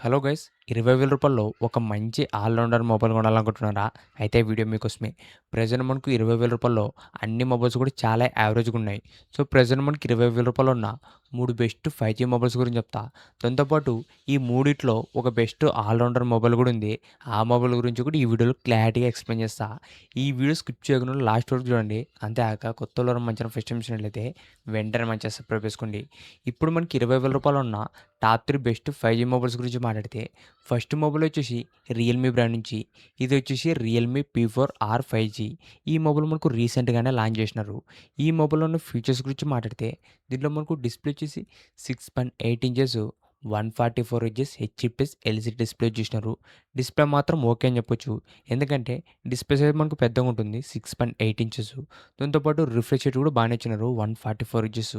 Hello guys! రూ. 20,000 ఒక మంచి ఆల్ రౌండర్ మొబైల్ కొనాలనుకుంటున్నారా? అయితే వీడియో మీకోసమే. ప్రెజెంట్ మనకు రూ. 20,000 అన్ని మొబైల్స్ కూడా చాలా యావరేజ్‌గున్నాయి. సో, ప్రెజెంట్ మనకి రూ. 20,000 ఉన్న 3 బెస్ట్ 5జీ మొబైల్స్ గురించి చెప్తా. దాంతో పాటు ఈ మూడిట్లో ఒక బెస్ట్ ఆల్ రౌండర్ మొబైల్ కూడా ఉంది. ఆ మొబైల్ గురించి కూడా ఈ వీడియోలో క్లారిటీగా ఎక్స్‌ప్లెయిన్ చేస్తా. ఈ వీడియో స్కిప్ చేయకుండా లాస్ట్ వరకు చూడండి. అంతేకాక కొత్తోళ్ళు మన ఛానల్ ఫస్ట్ టైమ్ చూసినట్లయితే వెంటనే మన ఛానల్ సబ్స్క్రైబ్ చేసుకోండి. ఇప్పుడు మనకి రూ. 20,000 ఉన్న టాప్ 3 బెస్ట్ 5జీ మొబైల్స్ గురించి మాట్లాడితే ఫస్ట్ మొబైల్ వచ్చేసి రియల్‌మీ బ్రాండ్ నుంచి. ఇది వచ్చేసి రియల్‌మీ P4R 5G. ఈ మొబైల్ మనకు రీసెంట్‌గానే లాంచ్ చేసినారు. ఈ మొబైల్‌లో ఉన్న ఫీచర్స్ గురించి మాట్లాడితే దీంట్లో మనకు డిస్‌ప్లే వచ్చేసి 6.8 inches 144 hertz HD+ LCD display చేసినారు. డిస్‌ప్లే మాత్రం ఓకే అని చెప్పొచ్చు. ఎందుకంటే డిస్‌ప్లే సైజ్ మనకు పెద్దగా ఉంటుంది. 6.8 ఇంచెస్. దాంతో పాటు రిఫ్రెష్ రేట్ కూడా బాగానే ఇచ్చినారు. 144 హెర్ట్జ్.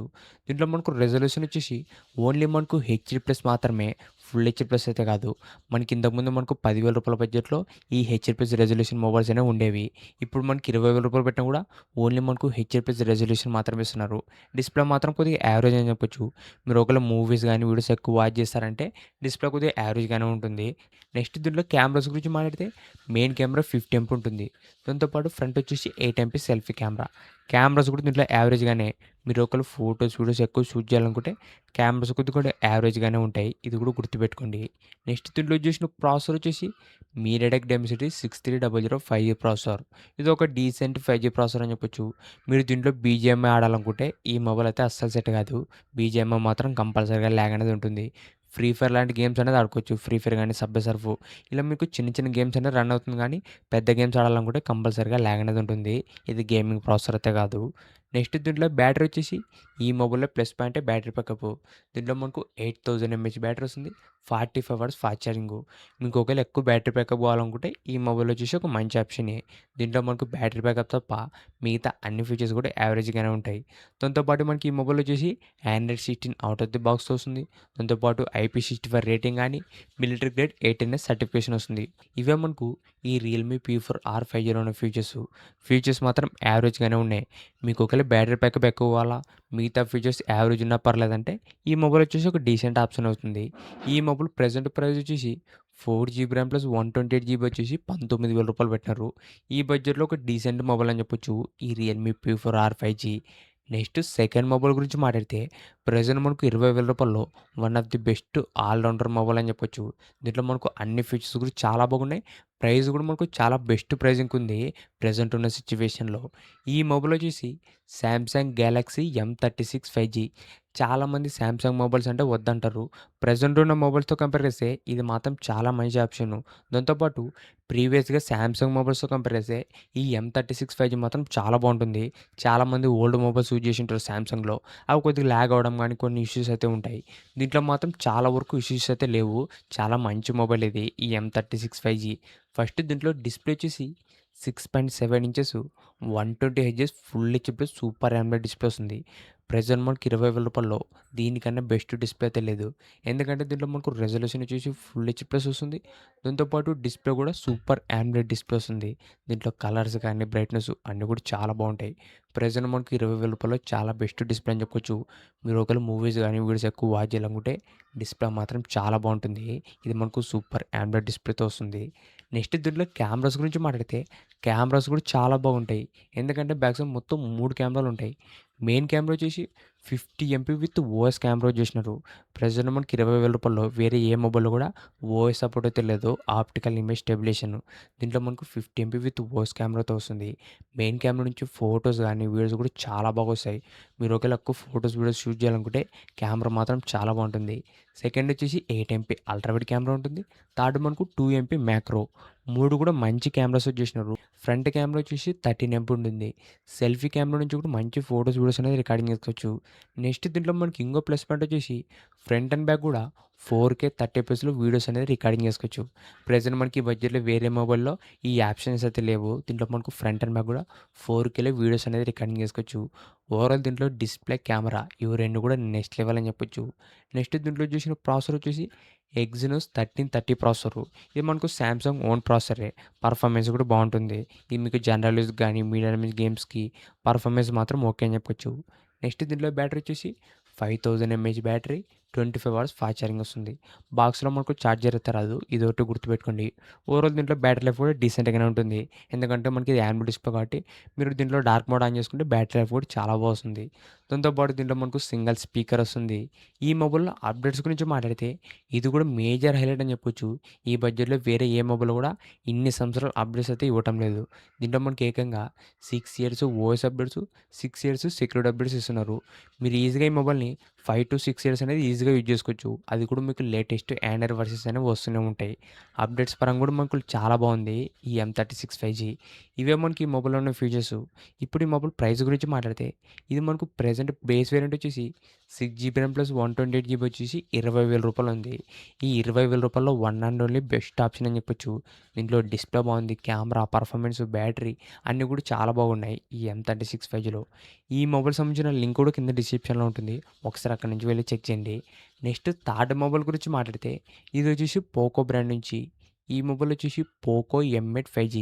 దీంట్లో మనకు రిజల్యూషన్ వచ్చేసి ఓన్లీ మనకు హెచ్‌డి+ మాత్రమే. ఫుల్ హెచ్‌డి+ అయితే కాదు. మనకి ఇంతకుముందు మనకు రూ. 10,000 బడ్జెట్‌లో ఈ హెచ్‌డి+ రెజల్యూషన్ మొబైల్స్ అనేవి ఉండేవి. ఇప్పుడు మనకి రూ. 20,000 పెట్టినా కూడా ఓన్లీ మనకు హెచ్‌డి+ రెజల్యూషన్ మాత్రమే ఇస్తున్నారు. డిస్‌ప్లే మాత్రం కొద్దిగా యావరేజ్ అని చెప్పొచ్చు. మీరు ఒకవేళ మూవీస్ గానీ, వీడియోస్ ఎక్కువ వాచ్ చేస్తారంటే డిస్‌ప్లే కొద్దిగా యావరేజ్‌గానే ఉంటుంది. నెక్స్ట్ దీంట్లో కెమెరాస్ గురించి మాట్లాడితే మెయిన్ కెమెరా 50 ఎంపీ ఉంటుంది. దాంతో పాటు ఫ్రంట్ వచ్చేసి 8 ఎంపీ సెల్ఫీ కెమెరా. కెమెరాస్ కూడా దీంట్లో యావరేజ్‌గానే. మీరు ఒకవేళ ఫోటోస్, వీడియోస్ ఎక్కువ షూట్ చేయాలనుకుంటే కెమెరాస్ కొద్దిగా కూడా యావరేజ్‌గానే ఉంటాయి. ఇది కూడా గుర్తుపెట్టుకోండి. నెక్స్ట్ దీంట్లో వచ్చేసిన ప్రాసెసర్ వచ్చేసి మీడియాటెక్ డెమెసిటీ 6300 5G ప్రాసెసర్. ఇది ఒక డీసెంట్ 5G ప్రాసెసర్ అని చెప్పొచ్చు. మీరు దీంట్లో బీజీఎంఐ ఆడాలనుకుంటే ఈ మొబైల్ అయితే అస్సలు సెట్ కాదు. బీజీఎంఐ మాత్రం కంపల్సరీగా ల్యాగ్ అనేది ఉంటుంది. ఫ్రీ ఫైర్ లాంటి గేమ్స్ అనేది ఆడుకోవచ్చు. ఫ్రీ ఫైర్ గానీ, సబ్వే సర్ఫ్ ఇలా మీకు చిన్న చిన్న గేమ్స్ అనేది రన్ అవుతుంది కానీ పెద్ద గేమ్స్ ఆడాలనుకుంటే కంపల్సరీగా ల్యాగ్ అనేది ఉంటుంది. ఇది గేమింగ్ ప్రాసెసర్ అయితే కాదు. నెక్స్ట్ దీంట్లో బ్యాటరీ వచ్చేసి ఈ మొబైల్‌లో ప్లస్ పాయింటే బ్యాటరీ పికప్. దీంట్లో మనకు 8000 ఎంహెచ్ బ్యాటరీ వస్తుంది. 45 అవర్స్ ఫాస్ట్ ఛార్జింగు. మీకు ఒకవేళ ఎక్కువ బ్యాటరీ బ్యాకప్ కావాలనుకుంటే ఈ మొబైల్ వచ్చేసి ఒక మంచి ఆప్షనే. దీంట్లో మనకు బ్యాటరీ బ్యాకప్ తప్ప మిగతా అన్ని ఫీచర్స్ కూడా యావరేజ్‌గానే ఉంటాయి. దాంతో పాటు మనకి ఈ మొబైల్ వచ్చేసి ఆండ్రాయిడ్ 16 ఔట్ ఆఫ్ ది బాక్స్‌తో వస్తుంది. దాంతో పాటు IP65 రేటింగ్ గాని, మిలిటరీ గ్రేడ్ 18S సర్టిఫికేషన్ వస్తుంది. ఇవే మనకు ఈ రియల్‌మీ P4R 5Gలో ఉన్న ఫీచర్స్. ఫీచర్స్ మాత్రం యావరేజ్‌గానే ఉన్నాయి. మీకు ఒకవేళ బ్యాటరీ బ్యాకప్ ఎక్కువ కావాలా, మిగతా ఫీచర్స్ యావరేజ్ ఉన్నా పర్లేదంటే ఈ మొబైల్ వచ్చేసి ఒక డీసెంట్ ఆప్షన్ అవుతుంది. ఈ మొబైల్ ప్రెజెంట్ ప్రైస్ వచ్చేసి 4 GB ర్యామ్ ప్లస్ 128 GB వచ్చేసి రూ. 19,000 పెట్టినారు. ఈ బడ్జెట్‌లో ఒక డీసెంట్ మొబైల్ అని చెప్పొచ్చు ఈ Realme P4R 5G. Next second mobile గురించి మాట్లాడితే ప్రెజెంట్ మనకు రూ. 20,000 one of the best all rounder mobile అని చెప్పొచ్చు. దీంట్లో మనకు అన్ని ఫీచర్స్ కూడా చాలా బాగున్నాయి. ప్రైస్ కూడా మనకు చాలా బెస్ట్ ప్రైజింగ్‌కి ఉంది ప్రెజెంట్ ఉన్న సిట్యుయేషన్‌లో. ఈ మొబైల్ వచ్చేసి సామ్సంగ్ గెలాక్సీ M36 5G. చాలామంది సామ్సంగ్ మొబైల్స్ అంటే వద్దంటారు. ప్రెజెంట్ ఉన్న మొబైల్స్‌తో కంపేర్ చేస్తే ఇది మాత్రం చాలా మంచి ఆప్షను. దాంతో పాటు ప్రీవియస్‌గా సామ్సంగ్ మొబైల్స్‌తో కంపేర్ చేస్తే ఈ M36 5G మాత్రం చాలా బాగుంటుంది. చాలామంది ఓల్డ్ మొబైల్స్ యూజ్ చేసి ఉంటారు సామ్సంగ్‌లో. అవి కొద్దిగా ల్యాగ్ అవ్వడం గానీ కొన్ని ఇష్యూస్ అయితే ఉంటాయి. దీంట్లో మాత్రం చాలా వరకు ఇష్యూస్ అయితే లేవు. చాలా మంచి మొబైల్ ఇది ఈ M36 5G. ఫస్ట్ దీంట్లో డిస్‌ప్లే వచ్చేసి 6.7 inches 120 hertz full HD super AMOLED display వస్తుంది. ప్రెజెంట్ మనకి రూ. 20,000 దీనికన్నా బెస్ట్ డిస్‌ప్లే అయితే లేదు. ఎందుకంటే దీంట్లో మనకు రెజల్యూషన్ వచ్చేసి ఫుల్ హెచ్‌డి+ వస్తుంది. దాంతో పాటు డిస్‌ప్లే కూడా సూపర్ AMOLED డిస్‌ప్లే వస్తుంది. దీంట్లో కలర్స్ కానీ, బ్రైట్‌నెస్ అన్నీ కూడా చాలా బాగుంటాయి. ప్రెజెంట్ మనకి రూ. 20,000 చాలా బెస్ట్ డిస్‌ప్లే అని చెప్పొచ్చు. మీరు ఒకవేళ మూవీస్ గానీ, వీడియోస్ ఎక్కువ వాచ్ చేయాలనుకుంటే డిస్‌ప్లే మాత్రం చాలా బాగుంటుంది. ఇది మనకు సూపర్ AMOLED డిస్‌ప్లేతో వస్తుంది. నెక్స్ట్ దీంట్లో కెమెరాస్ గురించి మాట్లాడితే కెమెరాస్ కూడా చాలా బాగుంటాయి. ఎందుకంటే బ్యాక్ సైడ్ మొత్తం 3 కెమెరాలు ఉంటాయి. మెయిన్ కెమెరా వచ్చేసి 50 ఎంపీ విత్ ఓఎస్ కెమెరా చేసినారు. ప్రెజెంట్ మనకి రూ. 20,000 వేరే ఏ మొబైల్‌లో కూడా ఓఎస్ సపోర్ట్ అయితే లేదు. Optical image stabilisation. దీంట్లో మనకు 50 ఎంపీ విత్ ఓఎస్ కెమెరాతో వస్తుంది. మెయిన్ కెమెరా నుంచి ఫోటోస్ గానీ, వీడియోస్ కూడా చాలా బాగా వస్తాయి. మీరు ఒకవేళ ఎక్కువ ఫోటోస్, వీడియోస్ షూట్ చేయాలనుకుంటే కెమెరా మాత్రం చాలా బాగుంటుంది. సెకండ్ వచ్చేసి 8 ఎంపీ అల్ట్రా వైడ్ కెమెరా ఉంటుంది. థర్డ్ మనకు 2 ఎంపీ మ్యాక్రో. 3 కూడా మంచి కెమెరాస్ చేసినారు. ఫ్రంట్ కెమెరా వచ్చేసి 13 ఎంపీ ఉంటుంది. సెల్ఫీ కెమెరా నుంచి కూడా మంచి ఫోటోస్, వీడియోస్ అనేది రికార్డింగ్ చేసుకోవచ్చు. నెక్స్ట్ దీంట్లో మనకి ఇంకో ప్లస్ పాయింట్ వచ్చేసి ఫ్రంట్ అండ్ బ్యాక్ కూడా 4K 30 ఎఫ్‌పిఎస్‌లో వీడియోస్ అనేది రికార్డింగ్ చేసుకోవచ్చు. ప్రెజెంట్ మనకి ఈ బడ్జెట్‌లో వేరే మొబైల్‌లో ఈ ఆప్షన్స్ అయితే లేవు. దీంట్లో మనకు ఫ్రంట్ అండ్ బ్యాక్ కూడా 4Kలో వీడియోస్ అనేది రికార్డింగ్ చేసుకోవచ్చు. ఓవరాల్ దీంట్లో డిస్‌ప్లే, కెమెరా ఇవి 2 కూడా నెక్స్ట్ లెవెల్ అని చెప్పొచ్చు. నెక్స్ట్ దీంట్లో చూసిన ప్రాసెసర్ వచ్చేసి ఎగ్జినోస్ 1330 ప్రాసెసరు. ఇది మనకు సామ్సంగ్ ఓన్ ప్రాసెసరే. పర్ఫార్మెన్స్ కూడా బాగుంటుంది. ఇది మీకు జనరల్ యూజ్‌కి గానీ, మీడియం గేమ్స్‌కి పర్ఫార్మెన్స్ మాత్రం ఓకే అని చెప్పొచ్చు. నెక్స్ట్ దీంట్లో బ్యాటరీ వచ్చేసి 5000 mAh battery, 25 hours fast charging వస్తుంది. బాక్స్‌లో మనకు చార్జర్ అయితే రాదు. ఇదొకటి గుర్తుపెట్టుకోండి. ఓవరాల్ దీంట్లో బ్యాటరీ లైఫ్ కూడా డీసెంట్‌గానే ఉంటుంది. ఎందుకంటే మనకి ఇది ఆండ్రాయిడ్ డిస్ప్లే కాబట్టి మీరు దీంట్లో డార్క్ మోడ్ ఆన్ చేసుకుంటే బ్యాటరీ లైఫ్ కూడా చాలా వస్తుంది. దాంతో పాటు దీంట్లో మనకు సింగిల్ స్పీకర్ వస్తుంది. ఈ మొబైల్‌లో అప్డేట్స్ గురించి మాట్లాడితే ఇది కూడా మేజర్ హైలైట్ అని చెప్పొచ్చు. ఈ బడ్జెట్‌లో వేరే ఏ మొబైల్ కూడా ఇన్ని సంవత్సరాలు అప్డేట్స్ అయితే ఇవ్వటం లేదు. దీంట్లో మనకి ఏకంగా 6 years OS updates, 6 years security updates ఇస్తున్నారు. మీరు ఈజీగా ఈ మొబైల్‌ని 5-6 ఇయర్స్ అనేది ఈజీగా యూజ్ చేసుకోవచ్చు. అది కూడా మీకు లేటెస్ట్ ఆండ్రాయిడ్ వర్షన్స్ అనేవి వస్తూనే ఉంటాయి. అప్డేట్స్ పరంగా కూడా మనకు చాలా బాగుంది ఈ M36 5G. ఇవే మనకి ఈ మొబైల్‌లో ఉన్న ఫీచర్స్. ఇప్పుడు ఈ మొబైల్ ప్రైస్ గురించి మాట్లాడితే ఇది మనకు ప్రెజెంట్ బేస్ వేరియంట్ వచ్చేసి 6 జీబీ ర్యామ్ ప్లస్ 128 జీబీ వచ్చేసి రూ. 20,000 ఉంది. ఈ రూ. 20,000లో one and only best option అని చెప్పొచ్చు. దీంట్లో డిస్‌ప్లే బాగుంది. కెమెరా, పర్ఫార్మెన్స్, బ్యాటరీ అన్నీ కూడా చాలా బాగున్నాయి ఈ M36 5Gలో. ఈ మొబైల్ సంబంధించిన లింక్ కూడా కింద డిస్క్రిప్షన్‌లో ఉంటుంది. ఒకసారి అక్కడి నుంచి వెళ్లి చెక్ చేయండి. నెక్స్ట్ థర్డ్ మొబైల్ గురించి మాట్లాడితే ఇది వచ్చేసి పోకో బ్రాండ్ నుంచి. ఈ మొబైల్ వచ్చేసి పోకో M8 5G.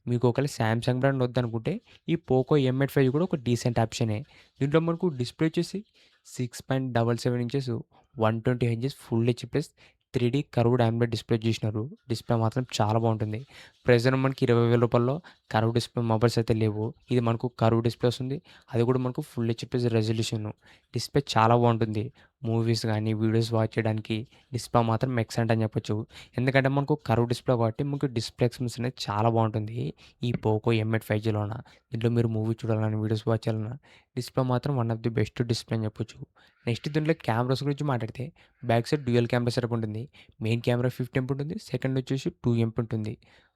మీకు ఒకవేళ సామ్‌సంగ్ బ్రాండ్ వద్దనుకుంటే ఈ పోకో M8 5G కూడా ఒక డీసెంట్ ఆప్షనే. దీంట్లో మనకు డిస్‌ప్లే వచ్చేసి 6.77 inches 120 hertz full HD plus 3D curved AMOLED display చేసినారు. డిస్‌ప్లే మాత్రం చాలా బాగుంటుంది. ప్రెజెంట్ మనకి రూ. 20,000 కర్వ్ డిస్‌ప్లే మొబైల్స్ అయితే లేవు. ఇది మనకు కర్వ్ డిస్‌ప్లే వస్తుంది. అది కూడా మనకు full HD plus resolution. Display చాలా బాగుంటుంది. మూవీస్ గానీ, వీడియోస్ వాచ్ చేయడానికి డిస్‌ప్లే మాత్రం ఎక్సలెంట్ అని చెప్పొచ్చు. ఎందుకంటే మనకు కర్వ్ డిస్‌ప్లే కాబట్టి మీకు డిస్‌ప్లే ఎక్స్‌పీరియన్స్ అనేది చాలా బాగుంటుంది. ఈ పోకో M8 5Gలోన. దీంట్లో మీరు మూవీ చూడాలన్నా, వీడియోస్ వాచ్ చేయాలన్నా డిస్‌ప్లే మాత్రం one of the best display అని చెప్పొచ్చు. నెక్స్ట్ దీంట్లో కెమెరాస్ గురించి మాట్లాడితే back side dual camera setup ఉంటుంది. మెయిన్ కెమెరా 50 ఎంపీ ఉంటుంది. సెకండ్ వచ్చేసి 2 ఎంపీ ఉంటుంది.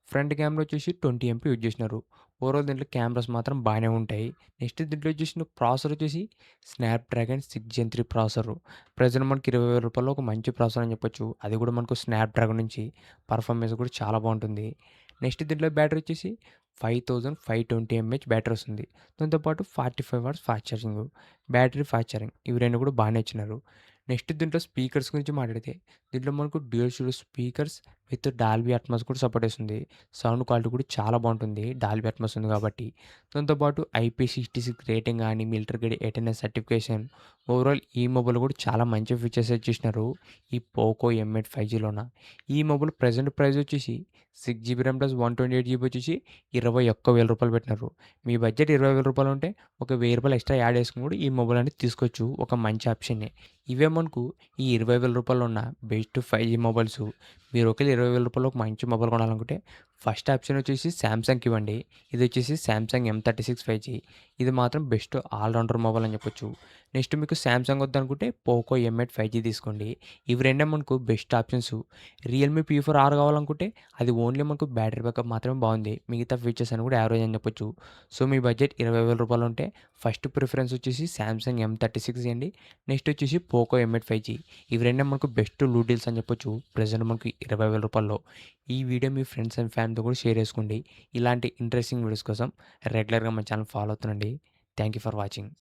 ఫ్రంట్ కెమెరా వచ్చేసి 20 ఎంపీ యూజ్ చేసినారు. ఓవరాల్ దీంట్లో కెమెరాస్ మాత్రం బాగానే ఉంటాయి. నెక్స్ట్ దీంట్లో వచ్చేసిన ప్రాసెసర్ వచ్చేసి స్నాప్‌డ్రాగన్ 6 జెన్ 3 ప్రాసెసర్. ప్రెజెంట్ మనకి రూ. 20,000లో ఒక మంచి ప్రాసెసర్ అని చెప్పొచ్చు. అది కూడా మనకు స్నాప్‌డ్రాగన్ నుంచి. పర్ఫార్మెన్స్ కూడా చాలా బాగుంటుంది. నెక్స్ట్ దీంట్లో బ్యాటరీ వచ్చేసి 5520 ఎంఏహెచ్ బ్యాటరీ వస్తుంది. దాంతో పాటు 45 hours fast charging. Battery, fast charging ఇవి 2 కూడా బాగానే ఇచ్చినారు. నెక్స్ట్ దీంట్లో స్పీకర్స్ గురించి మాట్లాడితే దీంట్లో మనకు dual stereo speakers with Dolby Atmos కూడా సపోర్ట్ చేస్తుంది. సౌండ్ క్వాలిటీ కూడా చాలా బాగుంటుంది. డాల్బీ అట్మాస్ ఉంది కాబట్టి. దాంతో పాటు IP66 రేటింగ్ గానీ, మిలిటరీ గ్రేడ్ 18 సర్టిఫికేషన్. ఓవరాల్ ఈ మొబైల్ కూడా చాలా మంచి ఫీచర్స్ ఇచ్చేసినారు ఈ పోకో M8 5Gలోన. ఈ మొబైల్ ప్రెజెంట్ ప్రైస్ వచ్చేసి 6 జీబీ ర్యామ్ ప్లస్ 128 జీబీ వచ్చేసి రూ. 21,000 పెట్టినారు. మీ బడ్జెట్ రూ. 20,000 ఉంటే ఒక రూ. 1,000 ఎక్స్ట్రా యాడ్ చేసుకొని కూడా ఈ మొబైల్ అనేది తీసుకోవచ్చు. ఒక మంచి ఆప్షనే. ఇవే మనకు ఈ రూ. 20,000 ఉన్న బెస్ట్ 5G మొబైల్స్. మీరు ఒకవేళ రూ. 20,000 ఒక మంచి మొబైల్ కొనాలనుకుంటే ఫస్ట్ ఆప్షన్ వచ్చేసి సామ్‌సంగ్‌కి ఇవ్వండి. ఇది వచ్చేసి సామ్‌సంగ్ M36 5G. ఇది మాత్రం బెస్ట్ ఆల్ రౌండర్ మొబైల్ అని చెప్పొచ్చు. నెక్స్ట్ మీకు సామ్‌సంగ్ వద్దనుకుంటే పోకో M8 5G తీసుకోండి. ఇవి రెండే మనకు బెస్ట్ ఆప్షన్స్. రియల్‌మీ P4R కావాలనుకుంటే అది ఓన్లీ మనకు బ్యాటరీ బ్యాకప్ మాత్రమే బాగుంది. మిగతా ఫీచర్స్ అని కూడా యావరేజ్ అని చెప్పొచ్చు. సో మీ బడ్జెట్ రూ. 20,000 ఉంటే ఫస్ట్ ప్రిఫరెన్స్ వచ్చేసి సామ్‌సంగ్ M36 ఇయ్యండి. నెక్స్ట్ వచ్చేసి పోకో M8 5G. ఇవి రెండే మనకు బెస్ట్ లూ డీల్స్ అని చెప్పొచ్చు. ప్రెజెంట్ మనకు రూ. 20,000లో. ఈ వీడియో మీ ఫ్రెండ్స్ అండ్ ఫ్యామిలీతో కూడా షేర్ చేసుకోండి. ఇలాంటి ఇంట్రెస్టింగ్ వీడియోస్ కోసం రెగ్యులర్‌గా మన ఛానల్ ఫాలో అవుతుండండి. Thank you for watching.